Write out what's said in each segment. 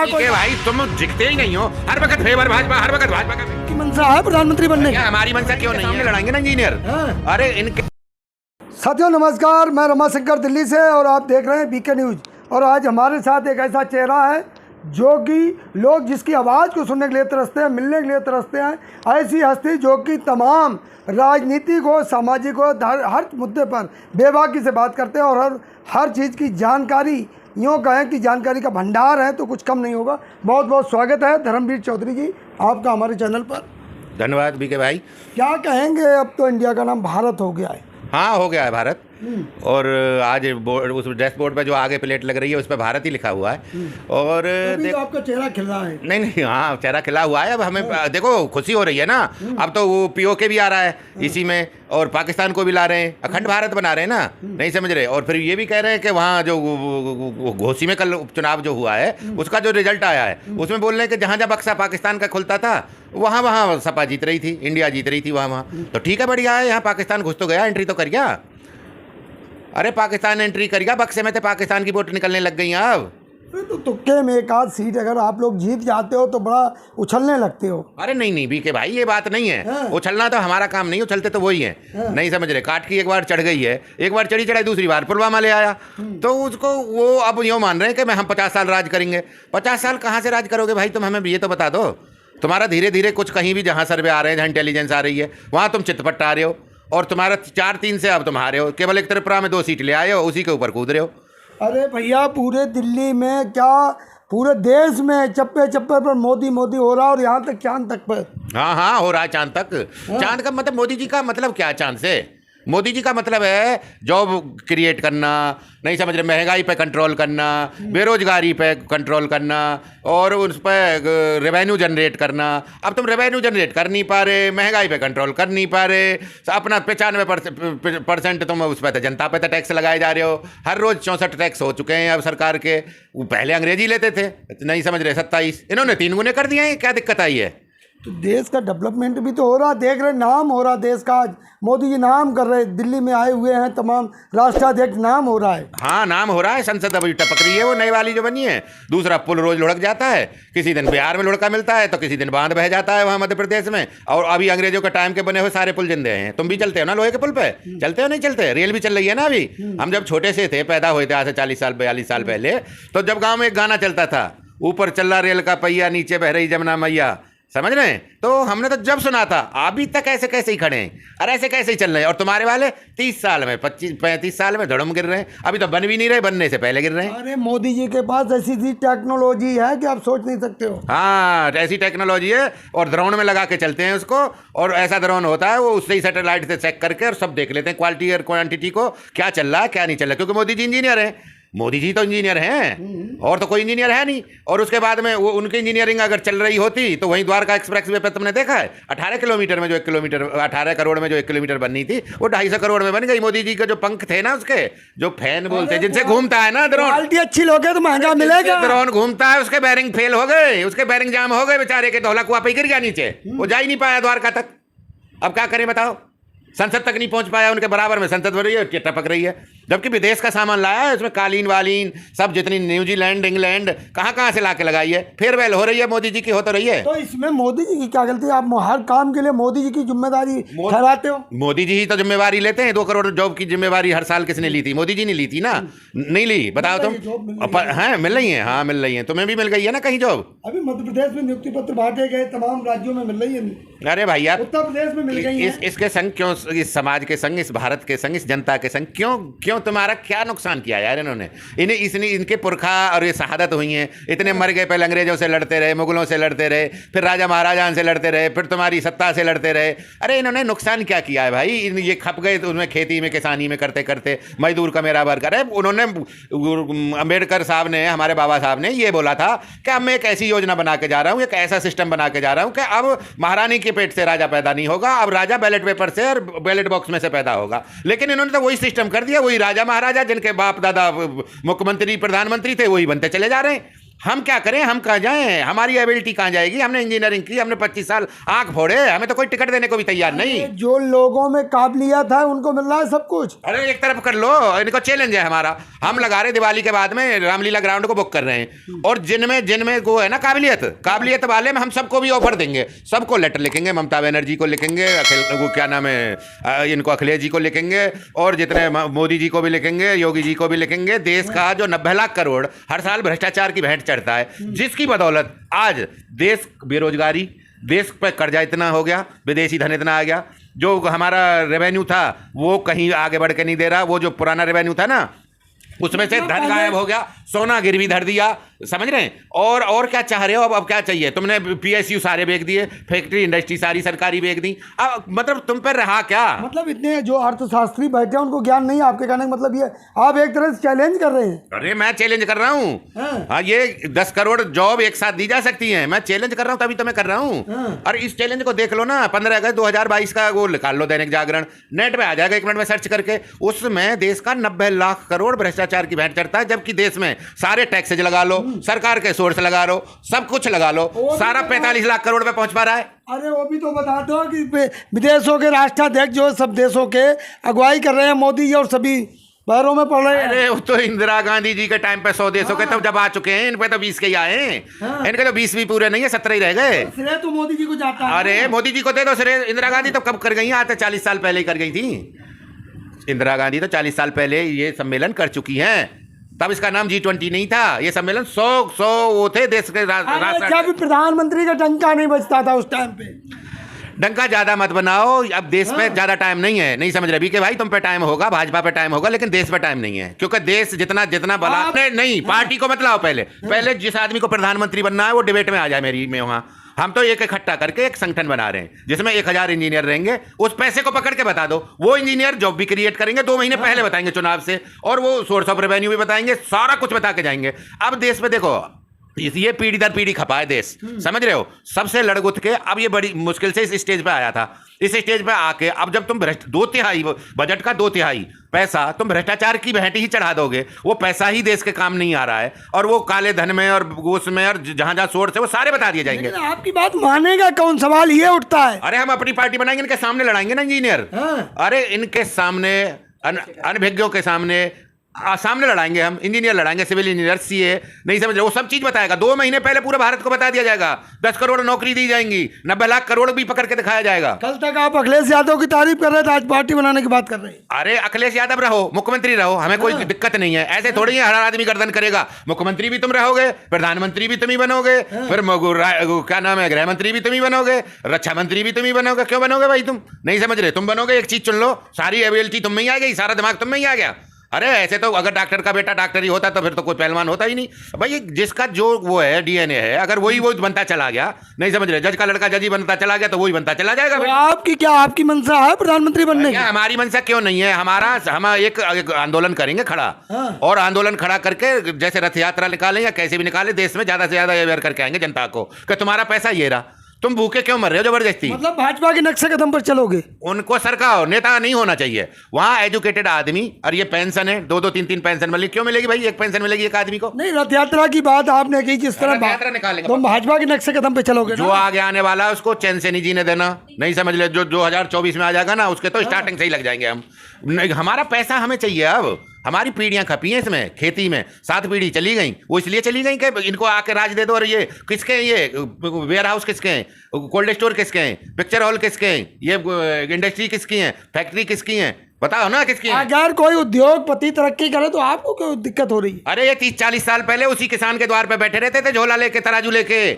के भाई तुम दिखते ही नहीं हो, हर वक्त फेवर भाजपा, हर वक्त भाजपा का। की मंशा है प्रधानमंत्री बनने क्या हमारी मंशा क्यों नहीं है? लड़ाएंगे ना इंजीनियर। अरे इनके साथियों नमस्कार, मैं रमाशंकर दिल्ली से और आप देख रहे हैं बीके न्यूज। और आज हमारे साथ एक ऐसा चेहरा है जो कि लोग जिसकी आवाज़ को सुनने के लिए तरसते हैं, मिलने के लिए तरसते हैं। ऐसी हस्ती जो कि तमाम राजनीतिक हो, सामाजिक हो, हर मुद्दे पर बेबाकी से बात करते हैं और हर चीज़ की जानकारी, यूँ कहें कि जानकारी का भंडार है तो कुछ कम नहीं होगा। बहुत बहुत स्वागत है धर्मवीर चौधरी जी आपका हमारे चैनल पर। धन्यवाद बीके भाई। क्या कहेंगे, अब तो इंडिया का नाम भारत हो गया है। हाँ, हो गया है भारत। और आज बोर्ड, उस डैशबोर्ड पे जो आगे प्लेट लग रही है उस पर भारत ही लिखा हुआ है। और तो आपका चेहरा खिल रहा है। नहीं, हाँ चेहरा खिला हुआ है। अब हमें देखो खुशी हो रही है ना। अब तो वो पीओके भी आ रहा है इसी में, और पाकिस्तान को भी ला रहे हैं, अखंड भारत बना रहे हैं ना। नहीं समझ रहे। और फिर ये भी कह रहे हैं कि वहाँ जो घोसी में कल उपचुनाव जो हुआ है उसका जो रिजल्ट आया है उसमें बोल रहे हैं कि जहाँ जहाँ बक्सा पाकिस्तान का खुलता था वहाँ सपा जीत रही थी, इंडिया जीत रही थी वहाँ। तो ठीक है, बढ़िया है। यहाँ पाकिस्तान घुस तो गया, एंट्री तो कर गया। अरे पाकिस्तान एंट्री कर गया, बक्से में थे पाकिस्तान की वोट निकलने लग गई हैं अब। तो तुक्के में एक आध सीट अगर आप लोग जीत जाते हो तो बड़ा उछलने लगते हो। अरे नहीं बीके भाई, ये बात नहीं है। उछलना तो हमारा काम नहीं, उछलते तो वही है। नहीं समझ रहे। काट की एक बार चढ़ गई है, एक बार चढ़ी चढ़ाई, दूसरी बार पुलवामा ले आया। तो उसको वो अब यूँ मान रहे हैं कि हम 50 साल राज करेंगे। 50 साल कहाँ से राज करोगे भाई? तुम हमें ये तो बता दो। तुम्हारा धीरे धीरे कुछ कहीं भी जहाँ सर्वे आ रहे हैं, जहाँ इंटेलिजेंस आ रही है, वहाँ तुम चितपट आ रहे हो। और तुम्हारा 4-3 से अब तुम हारे हो। केवल एक त्रिपुरा में 2 सीट ले आए हो, उसी के ऊपर कूद रहे हो। अरे भैया, पूरे दिल्ली में क्या पूरे देश में चप्पे चप्पे पर मोदी मोदी हो रहा है और यहाँ तक चांद तक पर। हाँ हो रहा है चांद तक। चांद का मतलब, मोदी जी का मतलब क्या है चांद से? मोदी जी का मतलब है जॉब क्रिएट करना, नहीं समझ रहे, महंगाई पे कंट्रोल करना, बेरोजगारी पे कंट्रोल करना, और उस पर रेवेन्यू जनरेट करना। अब तुम रेवेन्यू जनरेट कर नहीं पा रहे, महंगाई पे कंट्रोल कर नहीं पा रहे, अपना 95% तुम उस पर जनता पे तो टैक्स लगाए जा रहे हो। हर रोज़ 64 टैक्स हो चुके हैं अब सरकार के। वो पहले अंग्रेजी लेते थे, नहीं समझ रहे, 27, इन्होंने 3 गुने कर दिए हैं। क्या दिक्कत आई है? तो देश का डेवलपमेंट भी तो हो रहा, देख रहे, नाम हो रहा देश का। आज मोदी जी नाम कर रहे, दिल्ली में आए हुए हैं तमाम राष्ट्राध्यक्ष, नाम हो रहा है। हाँ, नाम हो रहा है। संसद अभी टपक रही है, वो नई वाली जो बनी है। दूसरा पुल रोज लुढ़क जाता है, किसी दिन बिहार में लुढ़का मिलता है तो किसी दिन बांध बह जाता है वहाँ मध्य प्रदेश में। और अभी अंग्रेजों के टाइम के बने हुए सारे पुल जिंदे हैं। तुम भी चलते हो ना लोहे के पुल पे? चलते हो नहीं चलते? रेल भी चल रही है ना अभी। हम जब छोटे से थे, पैदा हुए थे आज से 40 साल 42 साल पहले, तो जब गाँव में एक गाना चलता था, ऊपर चल रहा रेल का पहिया, नीचे बह रही जमुना मैया, समझ रहे हैं? तो हमने तो जब सुना था, अभी तक ऐसे कैसे ही खड़े हैं, अरे ऐसे कैसे ही चल रहे हैं। और तुम्हारे वाले 30 साल में, 25-35 साल में धड़म गिर रहे हैं। अभी तो बन भी नहीं रहे, बनने से पहले गिर रहे हैं। अरे मोदी जी के पास ऐसी टेक्नोलॉजी है कि आप सोच नहीं सकते हो। हाँ, ऐसी टेक्नोलॉजी है, और ड्रोन में लगा के चलते हैं उसको। और ऐसा ड्रोन होता है, वो उससे ही सैटेलाइट से चेक करके और सब देख लेते हैं, क्वालिटी और क्वांटिटी को, क्या चल रहा है क्या नहीं चल रहा। क्योंकि मोदी जी इंजीनियर हैं। मोदी जी तो इंजीनियर हैं, और तो कोई इंजीनियर है नहीं। और उसके बाद में वो उनकी इंजीनियरिंग अगर चल रही होती तो वहीं द्वारका एक्सप्रेस वे पर तुमने देखा है, 18 किलोमीटर में जो 1 किलोमीटर, 18 करोड़ में जो 1 किलोमीटर बननी थी, वो 250 करोड़ में बन गई। मोदी जी के जो पंख थे ना, उसके जो फैन बोलते हैं, जिनसे घूमता है ना ड्रोन, क्वालिटी अच्छी लोगे तो महंगा मिलेगा। ड्रोन घूमता है, उसके बैरिंग फेल हो गए, उसके बैरिंग जाम हो गए बेचारे के, धौला कुआं पे गिर गया नीचे, वो जा ही नहीं पाया द्वारका तक। अब क्या करें बताओ? संसद तक नहीं पहुंच पाया, उनके बराबर में संसद बन रही है, टपक रही है। जबकि विदेश का सामान लाया है, उसमें कालीन वालीन सब, जितनी न्यूजीलैंड इंग्लैंड कहाँ से ला के लगाई है। फेयरवेल हो रही है मोदी जी की, हो तो रही है। तो इसमें मोदी जी की क्या गलती है? आप हर काम के लिए मोदी जी की जिम्मेदारी ठहराते हो। मोदी जी ही तो जिम्मेवारी लेते हैं। 2 करोड़ जॉब की जिम्मेवारी हर साल किसने ली थी? मोदी जी ने ली थी ना। नहीं ली? बताओ तुम। हाँ मिल रही है, हाँ मिल रही है। तुम्हें भी मिल गई है ना कहीं जॉब? अभी मध्य प्रदेश में नियुक्ति पत्र बांटे गए, तमाम राज्यों में मिल रही है। अरे भैया, उत्तर प्रदेश में मिल गई है। इसके संग क्यों, इस समाज के संग, इस भारत के संग, इस जनता के संग क्यों तुम्हारा क्या नुकसान किया यार इन्होंने? इनके पुरखा और ये शहादत हुई हैं, इतने मर गए। पहले अंग्रेजों से लड़ते रहे, मुगलों से लड़ते रहे, फिर राजा महाराजाओं से लड़ते रहे, फिर तुम्हारी सत्ता से लड़ते रहे। अरे इन्होंने नुकसान क्या किया है भाई? ये खप गए तो उनमें खेती में, किसानी में करते करते, मजदूर का मेरा वर्ग। अरे उन्होंने, अम्बेडकर साहब ने, हमारे बाबा साहब ने ये बोला था कि अब मैं एक ऐसी योजना बना के जा रहा हूँ, एक ऐसा सिस्टम बना के जा रहा हूँ कि अब महारानी के पेट से राजा पैदा नहीं होगा, अब राजा बैलेट पेपर से और बैलेट बॉक्स में से पैदा होगा। लेकिन इन्होंने तो वही सिस्टम कर दिया, वही राजा महाराजा जिनके बाप दादा मुख्यमंत्री प्रधानमंत्री थे, वही बनते चले जा रहे हैं। हम क्या करें, हम कहाँ जाएं, हमारी एबिलिटी कहाँ जाएगी। हमने इंजीनियरिंग की, हमने 25 साल आंख फोड़े, हमें तो कोई टिकट देने को भी तैयार नहीं। जो लोगों में काबिलियत है उनको मिल रहा है सब कुछ। अरे एक तरफ कर लो, इनको चैलेंज है हमारा। हम लगा रहे दिवाली के बाद में रामलीला ग्राउंड को बुक कर रहे हैं, और जिनमें वो है ना काबिलियत वाले में हम सबको भी ऑफर देंगे, सबको लेटर लिखेंगे, ममता बनर्जी को लिखेंगे, वो क्या नाम है, इनको अखिलेश जी को लिखेंगे, और जितने मोदी जी को भी लिखेंगे, योगी जी को भी लिखेंगे। देश का जो 90 लाख करोड़ हर साल भ्रष्टाचार की भेंट चढ़ता है, जिसकी बदौलत आज देश बेरोजगारी, देश पर कर्जा इतना हो गया, विदेशी धन इतना आ गया, जो हमारा रेवेन्यू था वो कहीं आगे बढ़ के नहीं दे रहा। वो जो पुराना रेवेन्यू था ना, उसमें से धन गायब हो गया, सोना गिरवी धर दिया, समझ रहे हैं। और क्या चाह रहे हो अब क्या चाहिए? तुमने पीएसयू सारे बेच दिए, फैक्ट्री इंडस्ट्री सारी सरकारी बेच दी, अब मतलब तुम पर रहा क्या? मतलब इतने जो अर्थशास्त्री बैठे हैं उनको ज्ञान नहीं, आपके कहने का मतलब ये आप एक तरह से चैलेंज कर रहे हैं। अरे मैं चैलेंज कर रहा हूँ, हाँ, ये 10 करोड़ जॉब एक साथ दी जा सकती है, मैं चैलेंज कर रहा हूँ, तभी तो मैं कर रहा हूँ। और इस चैलेंज को देख लो ना, 15 अगस्त 2022 का वो निकाल लो, दैनिक जागरण नेट पे आ जाएगा, 1 मिनट में सर्च करके। उसमें देश का 90 लाख करोड़ भ्रष्टाचार की भेंट चढ़ता है, जबकि देश में सारे टैक्सेज लगा लो, सरकार के सोर्स लगा लो, सब कुछ लगा लो, सारा 45 लाख करोड़ पे पहुंच पा रहा है। अरे वो भी तो बता दो कि विदेशों के राष्ट्राध्यक्ष जो सब देशों के अगुवाई कर रहे हैं, मोदी जी और सभी पैरों में पड़ रहे हैं। अरे वो तो इंदिरा गांधी जी के टाइम पे 100 देशों के तब जब आ चुके हैं, इन पे तो 20 के ही आए हैं। इनके तो 20 भी पूरे नहीं है, 17 ही रह गए। श्रेय तो मोदी जी को जाता है। अरे मोदी जी को दे दो श्रेय, इंदिरा गांधी तो कब कर गई, आते 40 साल पहले ही कर गई थी। इंदिरा गांधी तो 40 साल पहले ये सम्मेलन कर चुकी हैं, तब इसका नाम G20 नहीं था, ये सम्मेलन 100 वो थे देश के राष्ट्र। जब प्रधानमंत्री का डंका नहीं बजता था उस टाइम पे। डंका ज्यादा मत बनाओ, अब देश पे ज्यादा टाइम नहीं है, नहीं समझ रहे भी कि भाई तुम पे टाइम होगा, भाजपा पे टाइम होगा, लेकिन देश पे टाइम नहीं है, क्योंकि देश जितना बला नहीं, पार्टी को मत लाओ, पहले जिस आदमी को प्रधानमंत्री बनना है वो डिबेट में आ जाए मेरी में वहां। हम तो एक इकट्ठा करके एक संगठन बना रहे हैं जिसमें 1000 इंजीनियर रहेंगे, उस पैसे को पकड़ के बता दो, वो इंजीनियर जॉब भी क्रिएट करेंगे, 2 महीने पहले बताएंगे चुनाव से, और वो सोर्स ऑफ रेवेन्यू भी बताएंगे, सारा कुछ बता के जाएंगे। अब देश में देखो, ये पीढ़ी दर पीढ़ी खपा है देश, समझ रहे हो, सबसे लड़गुथ के अब ये बड़ी मुश्किल से इस स्टेज पे आया था। इस स्टेज पे आके अब जब तुम 2/3 बजट का 2/3 पैसा तुम भ्रष्टाचार की भेंट ही चढ़ा दोगे, वो पैसा ही देश के काम नहीं आ रहा है, और वो काले धन में और घूस में और जहां जहां सोर्स है वो सारे बता दिए जाएंगे। आपकी बात मानेगा कौन? सवाल ये उठता है। अरे हम अपनी पार्टी बनाएंगे, इनके सामने लड़ाएंगे ना इंजीनियर। अरे इनके सामने अनभिज्ञों के सामने लड़ाएंगे हम, इंजीनियर लड़ाएंगे, सिविल इंजीनियर, सीए, नहीं समझ रहे, वो सब चीज बताएगा। 2 महीने पहले पूरे भारत को बता दिया जाएगा, 10 करोड़ नौकरी दी जाएंगी, 90 लाख करोड़ भी पकड़ के दिखाया जाएगा। कल तक आप अखिलेश यादव की तारीफ कर रहे थे, आज पार्टी बनाने की बात कर रहे हैं। अरे अखिलेश यादव रहो, मुख्यमंत्री रहो, हमें कोई दिक्कत नहीं है, ऐसे थोड़ी है हर आदमी गर्दन करेगा। मुख्यमंत्री भी तुम रहोगे, प्रधानमंत्री भी तुम ही बनोगे, फिर क्या नाम है, गृह मंत्री भी तुम ही बनोगे, रक्षा मंत्री भी तुम ही बनोगे। क्यों बनोगे भाई? तुम नहीं समझ रहे, तुम बनोगे, एक चीज चुन लो, सारी एबिलिटी तुम में ही आ गई, सारा दिमाग तुम में ही आ गया। अरे ऐसे तो अगर डॉक्टर का बेटा डॉक्टर ही होता तो फिर तो कोई पहलवान होता ही नहीं भाई। जिसका जो वो है डीएनए है, अगर वही बनता चला गया, नहीं समझ रहे, जज का लड़का जज ही बनता चला गया तो वही बनता चला जाएगा। तो आपकी मंशा है प्रधानमंत्री बनने की? हमारी मंशा क्यों नहीं है? हम एक आंदोलन करेंगे खड़ा, और आंदोलन खड़ा करके जैसे रथ यात्रा निकालें या कैसे भी निकालें, देश में ज्यादा से ज्यादा अवेयर करके आएंगे जनता को कि तुम्हारा पैसा ये रहा, तुम भूखे क्यों मर रहे हो जबरदस्ती। मतलब भाजपा के नक्शे कदम पर चलोगे? उनको सरकार नेता नहीं होना चाहिए, वहां एजुकेटेड आदमी, और ये पेंशन है 2-2 3-3 पेंशन मिलेगी, क्यों मिलेगी भाई? एक पेंशन मिलेगी एक आदमी को। नहीं, रथ यात्रा की बात आपने की, जिस तरह यात्रा निकालेंगे तुम भाजपा के नक्शे कदम पे चलोगे। जो आगे आने वाला है उसको चैन से नहीं जीने देना, नहीं समझ ले, जो 2024 में आ जाएगा ना, उसके तो स्टार्टिंग से ही लग जाएंगे हम। हमारा पैसा हमें चाहिए, अब हमारी पीढ़ियां खपी हैं इसमें, खेती में 7 पीढ़ी चली गई, वो इसलिए चली गई कि इनको आके राज दे दो। और ये किसके हैं? ये वेयर हाउस किसके हैं? कोल्ड स्टोर किसके हैं? पिक्चर हॉल किसके हैं? ये इंडस्ट्री किसकी है? फैक्ट्री किसकी है? बताओ ना किसकी है? अगर कोई उद्योगपति तरक्की करे तो आपको क्यों दिक्कत हो रही है? अरे ये 30-40 साल पहले उसी किसान के द्वार पे बैठे रहते थे, झोला लेके, तराजू लेके।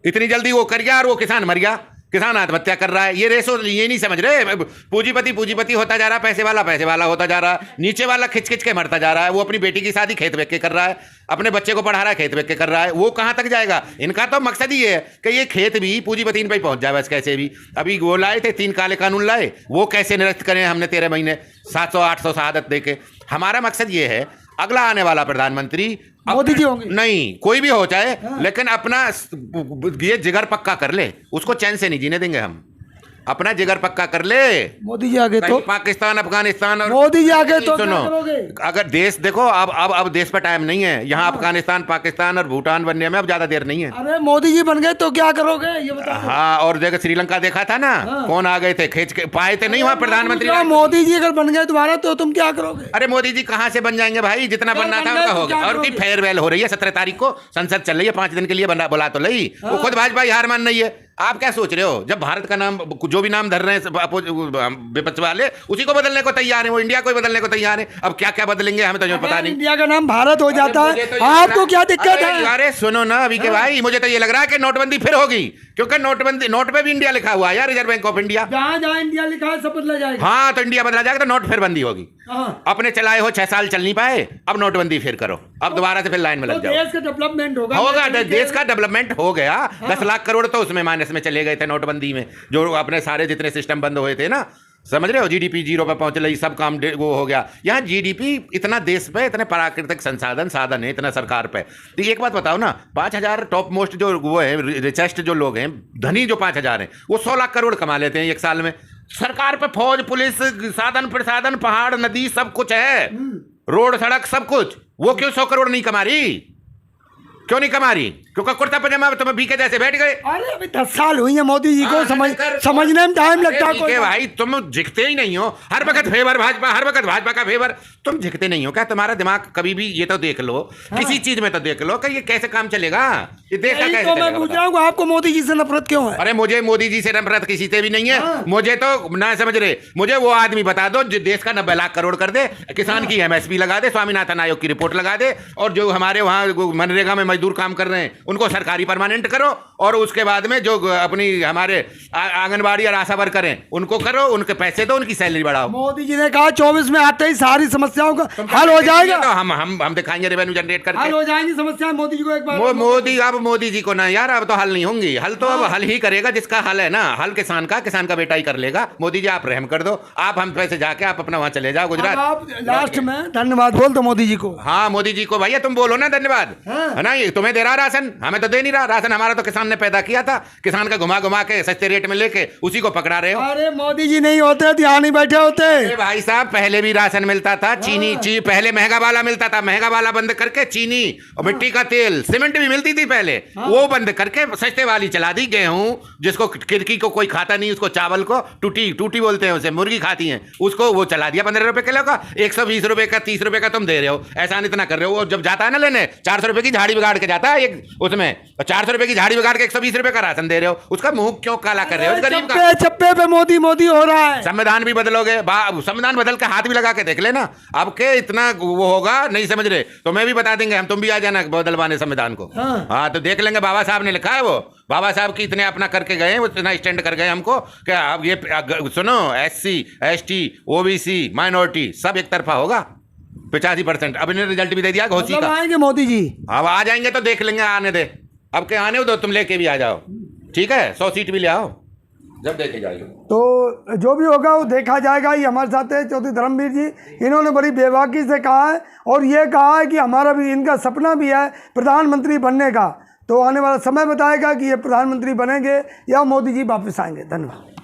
इतनी जल्दी वो कर गया और वो किसान मर गया, किसान आत्महत्या कर रहा है। ये रेसो ये नहीं समझ रहे, पूंजीपति होता जा रहा है, पैसे वाला होता जा रहा है, नीचे वाला खिंच खिंच के मरता जा रहा है। वो अपनी बेटी की शादी खेत बेच के कर रहा है, अपने बच्चे को पढ़ा रहा है खेत बेच के कर रहा है, वो कहाँ तक जाएगा? इनका तो मकसद ही है कि ये खेत भी पूंजीपति इन पर पहुंच जाए बस, कैसे भी। अभी वो लाए थे 3 काले कानून लाए, वो कैसे निरस्त करें हमने 13 महीने 700-800 शहादत दे के। हमारा मकसद ये है अगला आने वाला प्रधानमंत्री मोदी जी होंगे, नहीं कोई भी हो चाहे, लेकिन अपना ये जिगर पक्का कर ले, उसको चैन से नहीं जीने देंगे हम। अपना जिगर पक्का कर ले। मोदी जी आगे कहीं तो पाकिस्तान अफगानिस्तान और मोदी जी आगे तो सुनो, क्या करोगे? अगर देश देखो अब देश पर टाइम नहीं है यहाँ। अफगानिस्तान पाकिस्तान और भूटान बनने में अब ज्यादा देर नहीं है। अरे मोदी जी बन गए तो क्या करोगे ये बताओ। हाँ, और जगह श्रीलंका देखा था ना, कौन आ गए थे खींच के, पाए थे नहीं वहाँ प्रधानमंत्री। मोदी जी अगर बन गए दोबारा तो तुम क्या करोगे? अरे मोदी जी कहाँ से बन जाएंगे भाई, जितना बनना था उनका हो गया। और की फेयरवेल हो रही है 17 तारीख को, संसद चल रही है, 5 दिन के लिए बुला तो लई। वो खुद भाजपा हार मान रही है। आप क्या सोच रहे हो, जब भारत का नाम जो भी नाम धर रहे हैं विपक्ष वाले, उसी को बदलने को तैयार है, वो इंडिया को बदलने को तैयार है। अब क्या क्या बदलेंगे हमें तो पता नहीं। इंडिया का नाम भारत हो जाता है, आपको क्या दिक्कत है? अरे सुनो ना अभी के भाई, मुझे तो ये लग रहा है कि नोटबंदी फिर होगी, क्योंकि नोट पे भी इंडिया लिखा हुआ है यार, रिजर्व बैंक ऑफ इंडिया। जहाँ जहाँ इंडिया लिखा है सब बदला जाएगा। हाँ, तो इंडिया बदला जाएगा तो नोट फिर बंदी होगी। अपने चलाए हो 6 साल चल नहीं पाए, अब नोटबंदी फिर करो, अब दोबारा से फिर लाइन में लग जाओ। देश का डेवलपमेंट होगा। देश का डेवलपमेंट हो गया। 10 लाख करोड़ तो उसमें माइनस में चले गए थे नोटबंदी में, जो अपने सारे जितने सिस्टम बंद हुए थे ना, समझ रहे हो। जीडीपी 0 पे पहुंच रही, सब काम वो हो गया। यहाँ जीडीपी इतना देश पे, इतने प्राकृतिक साधन है इतना सरकार पे। तो एक बात बताओ ना, 5000 टॉप मोस्ट जो वो है, रिचेस्ट जो लोग हैं, धनी जो 5000 हैं, वो 100 लाख करोड़ कमा लेते हैं एक साल में। सरकार पे फौज पुलिस साधन प्रसाधन पहाड़ नदी सब कुछ है, रोड सड़क सब कुछ। वो क्यों 100 करोड़ नहीं कमा रही? क्यों नहीं कमा रही? क्योंकि कुर्ता पजामा तुम्हें बीके जैसे बैठ गए। अरे अभी 10 साल हुई है मोदी जी को, समझने में टाइम लगता है। भाई तुम झिकते ही नहीं हो, हर वक्त फेवर भाजपा, हर वक्त भाजपा का फेवर। तुम झिकते नहीं हो क्या? तुम्हारा दिमाग कभी भी ये तो देख लो, किसी चीज में तो देख लो कि ये कैसे काम चलेगा, ये देश का कैसे तो मैं पूछ रहा हूँ आपको मोदी जी से नफरत क्यों है? अरे मुझे मोदी जी से नफरत किसी से भी नहीं है। मुझे तो ना समझ रहे, मुझे वो आदमी बता दो जो देश का 90 लाख करोड़ कर दे, किसान की एमएसपी लगा दे, स्वामीनाथन आयोग की रिपोर्ट लगा दे, और जो हमारे वहाँ मनरेगा में मजदूर काम कर रहे हैं उनको सरकारी परमानेंट करो, और उसके बाद में जो अपनी हमारे आंगनबाड़ी और आशा वर्कर हैं उनको करो, उनके पैसे दो, उनकी सैलरी बढ़ाओ। मोदी जी ने कहा 24 में आते ही सारी समस्याओं का हल हो जाएगा। तो हम दिखाएंगे रेवेन्यू जनरेट करके हल हो जाएंगी समस्या। मोदी जी को एक बार मोदी जी को ना यार, अब तो हल नहीं होंगी। हल तो अब हल ही करेगा जिसका हल है ना, हल किसान का बेटा ही कर लेगा। मोदी जी आप रहम कर दो, आप हम पैसे जाके आप अपना वहां चले जाओ गुजरात। आप लास्ट में धन्यवाद बोल दो मोदी जी को। हाँ, मोदी जी को भैया तुम बोलो ना धन्यवाद, है ना। ये तुम्हें दे रहा राशन, हमें तो दे नहीं रहा राशन। हमारा तो किसान ने पैदा किया था, किसान का घुमा घुमा के सस्ते रेट में लेके उसी को पकड़ा रहे हो। अरे मोदी जी नहीं होते तो यहाँ नहीं बैठे होते। भाई साहब, पहले भी राशन मिलता था, चीनी पहले महंगा वाला मिलता था, महंगा वाला बंद करके चीनी और मिट्टी का तेल, सीमेंट भी मिलती थी पहले, वो बंद करके सस्ते वाली चला दी। गेहूं जिसको किरकी को कोई खाता नहीं, उसको चावल को टूटी बोलते हैं, उसे मुर्गी खाती हैं, उसको वो चला दिया 15 रुपए किलो का। 120 रुपए का 30 रुपए का तुम दे रहे हो, एहसान इतना कर रहे हो। जब जाता है ना लेने, 400 रुपए की झाड़ी बिगाड़ के जाता है एक, उसमें 400 रुपए की झाड़ी बिगाड़ के 120 रुपए का राशन दे रहे हो। उसका मुंह क्यों काला कर रहे हो गरीब का? चप्पे पे मोदी हो रहा है। संविधान भी बदलोगे? संविधान बदल के हाथ भी लगा के देख लेना, अब के इतना वो होगा नहीं समझ रहे तो मैं भी बता देंगे हम, तुम भी आ जाना बदलवाने संविधान को। हाँ, तो देख लेंगे। बाबा साहब ने लिखा है, वो बाबा साहब की इतने अपना करके गए, इतना स्टैंड कर गए हमको कि अब ये सुनो, SC ST OBC माइनॉरिटी सब एक तरफा होगा 85%। अब इन्हें रिजल्ट भी दे दिया घोषी का। आएंगे मोदी जी, अब आ जाएंगे तो देख लेंगे, आने दे। अब के आने दो, तुम लेके भी आ जाओ, ठीक है। 100 सीट भी ले आओ, जब देखे जाएंगे तो जो भी होगा वो देखा जाएगा। ये हमारे साथ है चौधरी धर्मवीर जी, इन्होंने बड़ी बेबाकी से कहा है और ये कहा है कि हमारा भी इनका सपना भी है प्रधानमंत्री बनने का। तो आने वाला समय बताएगा कि ये प्रधानमंत्री बनेंगे या मोदी जी वापस आएंगे। धन्यवाद।